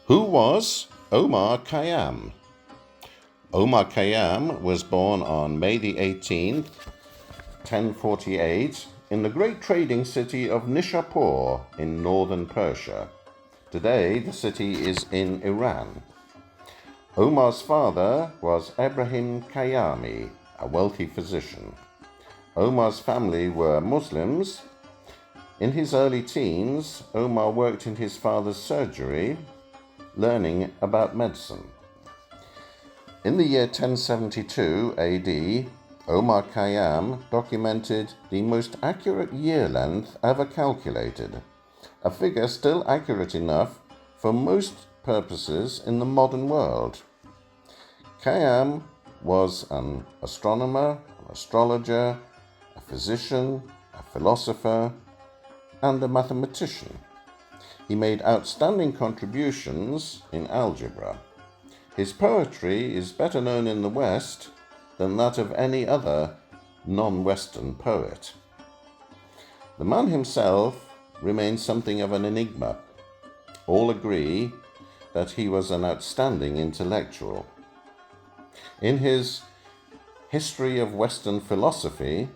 Who was Omar Kayam? Omar Kayam was born on May the 18th, 1048, in the great trading city of Nishapur in northern Persia. Today, the city is in Iran. Omar's father was Ibrahim Khayyami, a wealthy physician. Omar's family were Muslims. In his early teens, Omar worked in his father's surgery, learning about medicine. In the year 1072 AD, Omar Khayyam documented the most accurate year length ever calculated, a figure still accurate enough for most purposes in the modern world. Khayyam was an astronomer, an astrologer, a physician, a philosopher, and a mathematician. He made outstanding contributions in algebra. His poetry is better known in the West than that of any other non-Western poet. The man himself remains something of an enigma. All agree that he was an outstanding intellectual. In his History of Western Philosophy,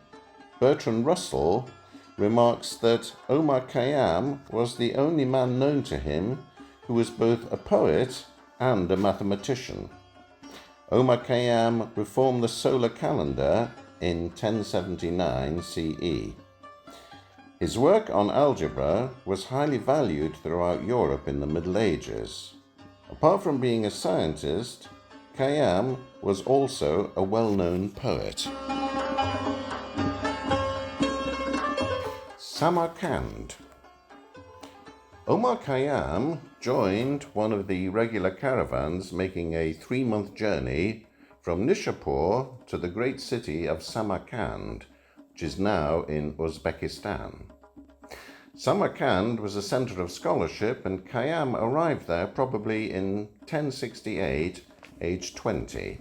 Bertrand Russell remarks that Omar Khayyam was the only man known to him who was both a poet and a mathematician. Omar Khayyam reformed the solar calendar in 1079 CE. His work on algebra was highly valued throughout Europe in the Middle Ages. Apart from being a scientist, Khayyam was also a well-known poet. Samarkand. Omar Khayyam joined one of the regular caravans making a 3-month journey from Nishapur to the great city of Samarkand, which is now in Uzbekistan. Samarkand was a center of scholarship, and Khayyam arrived there probably in 1068, aged 20.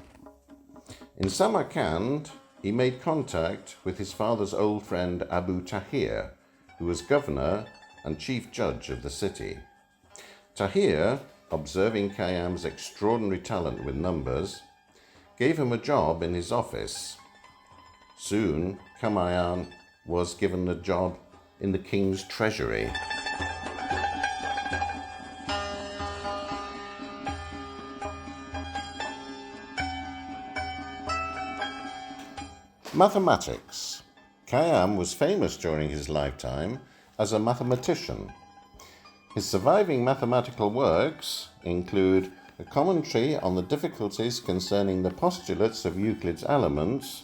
In Samarkand, he made contact with his father's old friend Abu Tahir, who was governor and chief judge of the city. Tahir, observing Khayyam's extraordinary talent with numbers, gave him a job in his office. Soon, Khayyam was given a job in the king's treasury. Mathematics. Khayyam was famous during his lifetime as a mathematician. His surviving mathematical works include a commentary on the difficulties concerning the postulates of Euclid's elements,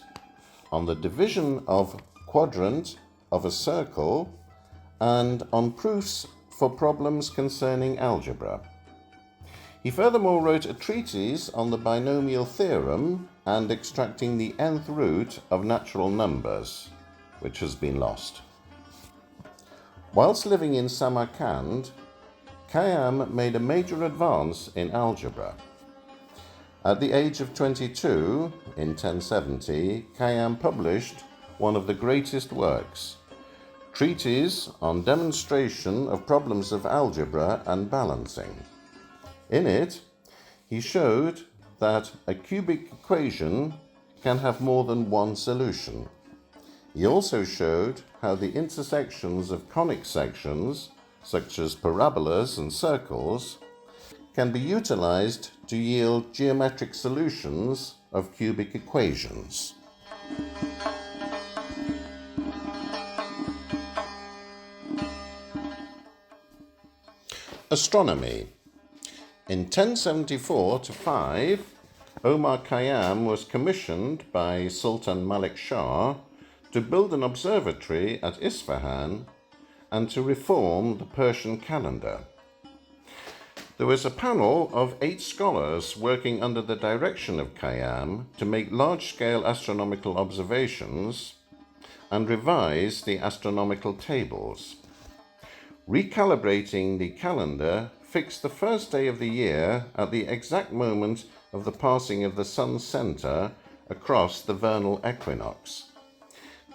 on the division of quadrant of a circle, and on proofs for problems concerning algebra. He furthermore wrote a treatise on the binomial theorem and extracting the nth root of natural numbers, which has been lost. Whilst living in Samarkand, Khayyam made a major advance in algebra. At the age of 22, in 1070, Khayyam published one of the greatest works, Treatise on Demonstration of Problems of Algebra and Balancing. In it, he showed that a cubic equation can have more than one solution. He also showed how the intersections of conic sections, such as parabolas and circles, can be utilized to yield geometric solutions of cubic equations. Astronomy. In 1074-5, Omar Khayyam was commissioned by Sultan Malik Shah to build an observatory at Isfahan and to reform the Persian calendar. There was a panel of 8 scholars working under the direction of Khayyam to make large-scale astronomical observations and revise the astronomical tables. Recalibrating the calendar fixed the first day of the year at the exact moment of the passing of the sun's center across the vernal equinox.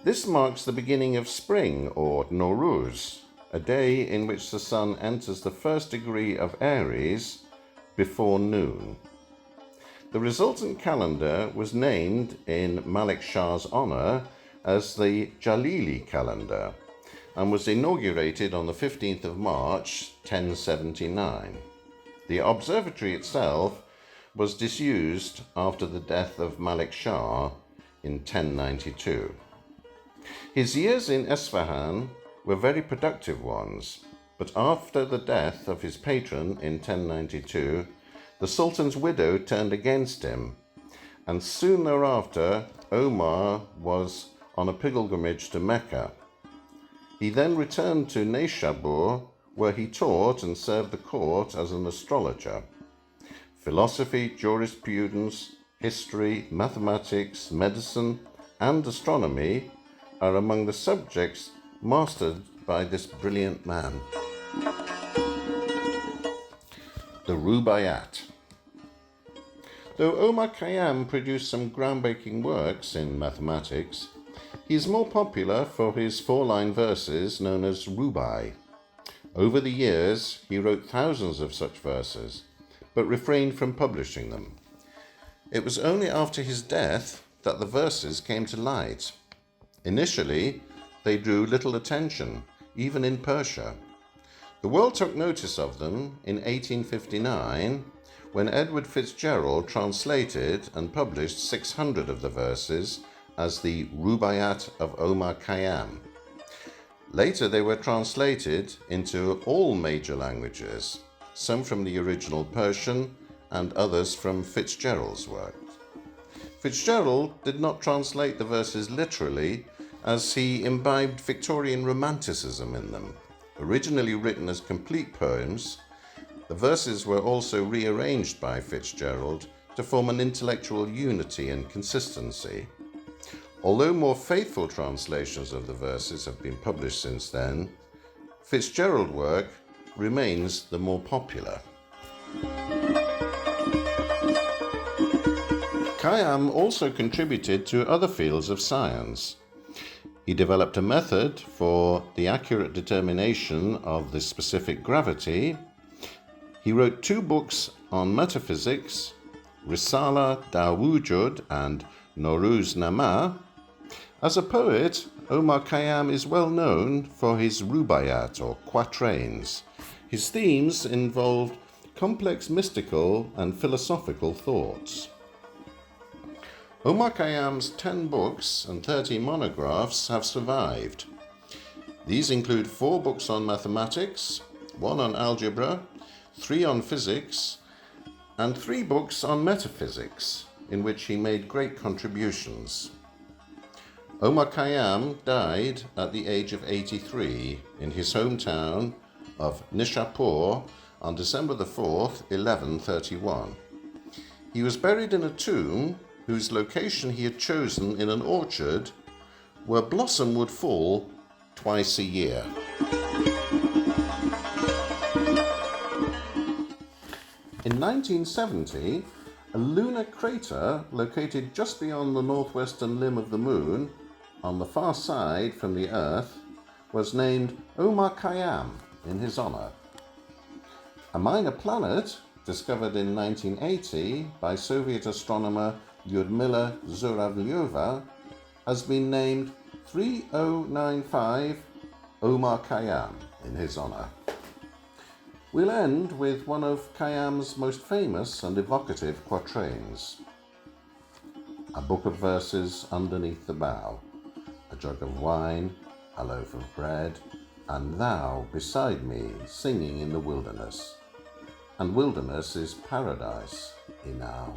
This marks the beginning of spring, or Nowruz, a day in which the sun enters the first degree of Aries before noon. The resultant calendar was named in Malik Shah's honor as the Jalili calendar and was inaugurated on the 15th of March, 1079. The observatory itself was disused after the death of Malik Shah in 1092. His years in Esfahan were very productive ones, but after the death of his patron in 1092, the Sultan's widow turned against him, and soon thereafter Omar was on a pilgrimage to Mecca. He then returned to Neyshabur, where he taught and served the court as an astrologer. Philosophy, jurisprudence, history, mathematics, medicine, and astronomy are among the subjects mastered by this brilliant man. The Rubaiyat. Though Omar Kayam produced some groundbreaking works in mathematics, he is more popular for his four-line verses known as Rubai. Over the years, he wrote thousands of such verses, but refrained from publishing them. It was only after his death that the verses came to light. Initially, they drew little attention, even in Persia. The world took notice of them in 1859, when Edward Fitzgerald translated and published 600 of the verses as the Rubaiyat of Omar Kayam. Later they were translated into all major languages, some from the original Persian and others from Fitzgerald's work. Fitzgerald did not translate the verses literally, as he imbibed Victorian romanticism in them. Originally written as complete poems, the verses were also rearranged by Fitzgerald to form an intellectual unity and consistency. Although more faithful translations of the verses have been published since then, Fitzgerald work remains the more popular. Khayyam also contributed to other fields of science. He developed a method for the accurate determination of the specific gravity. He wrote 2 books on metaphysics, Risala da Wujud and Noruz Nama. As a poet, Omar Khayyam is well known for his Rubaiyat, or quatrains. His themes involved complex mystical and philosophical thoughts. Omar Khayyam's 10 books and 30 monographs have survived. These include 4 books on mathematics, 1 on algebra, 3 on physics, and 3 books on metaphysics, in which he made great contributions. Omar Khayyam died at the age of 83 in his hometown of Nishapur on December 4th, 1131. He was buried in a tomb whose location he had chosen in an orchard where blossom would fall twice a year. In 1970, a lunar crater located just beyond the northwestern limb of the moon, on the far side from the Earth, was named Omar Khayyam in his honor. A minor planet, discovered in 1980 by Soviet astronomer Lyudmila Zhuravlyova, has been named 3095 Omar Khayyam in his honor. We'll end with one of Khayyam's most famous and evocative quatrains. A book of verses underneath the bough, a jug of wine, a loaf of bread, and thou beside me singing in the wilderness. And wilderness is paradise enow.